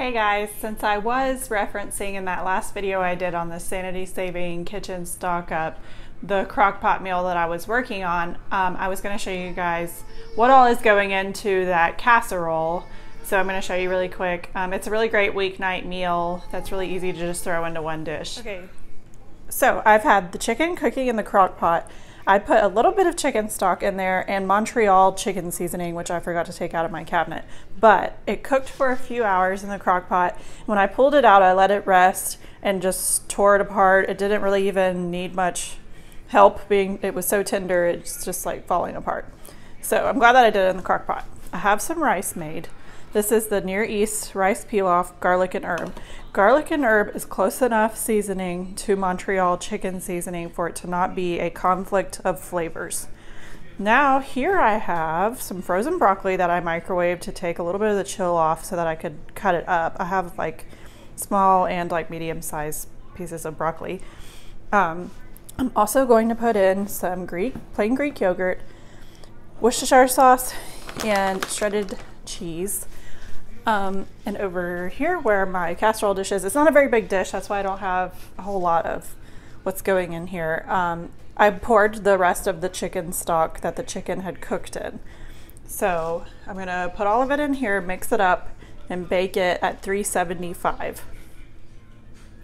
Hey guys, since I was referencing in that last video I did on the sanity saving kitchen stock up the crock pot meal that I was working on, I was going to show you guys what all is going into that casserole. So I'm going to show you really quick. It's a really great weeknight meal that's really easy to just throw into one dish. Okay, so I've had the chicken cooking in the crock pot. I put a little bit of chicken stock in there and Montreal chicken seasoning, which I forgot to take out of my cabinet. But it cooked for a few hours in the crock pot. When I pulled it out, I let it rest and just tore it apart. It didn't really even need much help it was so tender, it's just like falling apart. So I'm glad that I did it in the crock pot. I have some rice made. This is the Near East rice pilaf, garlic and herb. Garlic and herb is close enough seasoning to Montreal chicken seasoning for it to not be a conflict of flavors. Now here I have some frozen broccoli that I microwaved to take a little bit of the chill off so that I could cut it up. I have like small and like medium sized pieces of broccoli. I'm also going to put in some plain Greek yogurt, Worcestershire sauce, and shredded cheese. And over here where my casserole dish is, it's not a very big dish, that's why I don't have a whole lot of what's going in here. I poured the rest of the chicken stock that the chicken had cooked in. So I'm gonna put all of it in here, mix it up, and bake it at 375.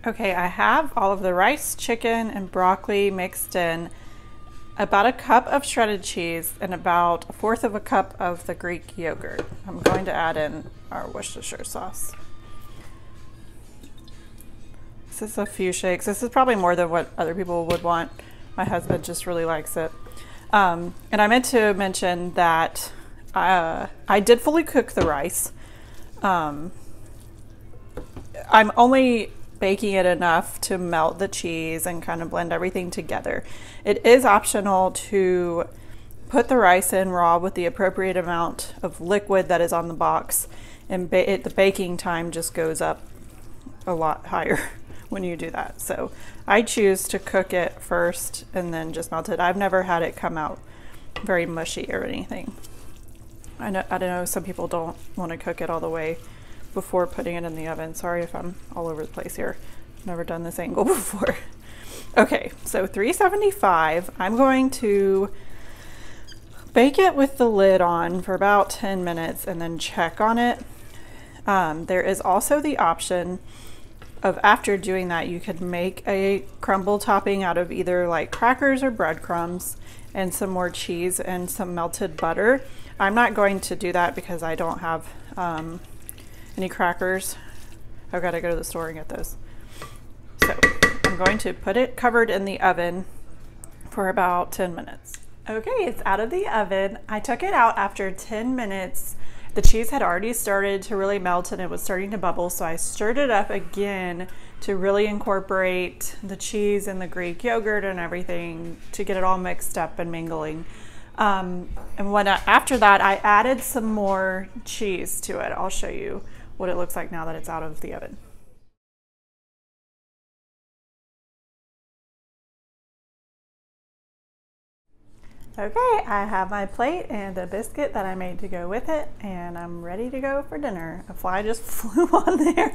Okay, I have all of the rice, chicken, and broccoli mixed in, about a cup of shredded cheese, and about 1/4 of a cup of the Greek yogurt. I'm going to add in our Worcestershire sauce. This is a few shakes. This is probably more than what other people would want. My husband just really likes it. And I meant to mention that I did fully cook the rice. I'm only baking it enough to melt the cheese and kind of blend everything together. It is optional to put the rice in raw with the appropriate amount of liquid that is on the box, and the baking time just goes up a lot higher when you do that. So I choose to cook it first and then just melt it. I've never had it come out very mushy or anything. I know some people don't want to cook it all the way before putting it in the oven. Sorry if I'm all over the place here. I've never done this angle before. Okay, so 375. I'm going to bake it with the lid on for about 10 minutes and then check on it. There is also the option of, after doing that, you could make a crumble topping out of either like crackers or breadcrumbs and some more cheese and some melted butter. I'm not going to do that because I don't have any crackers. I've got to go to the store and get those. So I'm going to put it covered in the oven for about 10 minutes. Okay, it's out of the oven. I took it out after 10 minutes. The cheese had already started to really melt and it was starting to bubble, so I stirred it up again to really incorporate the cheese and the Greek yogurt and everything to get it all mixed up and mingling. And after that, I added some more cheese to it. I'll show you what it looks like now that it's out of the oven. Okay, I have my plate and a biscuit that I made to go with it, and I'm ready to go for dinner. A fly just flew on there.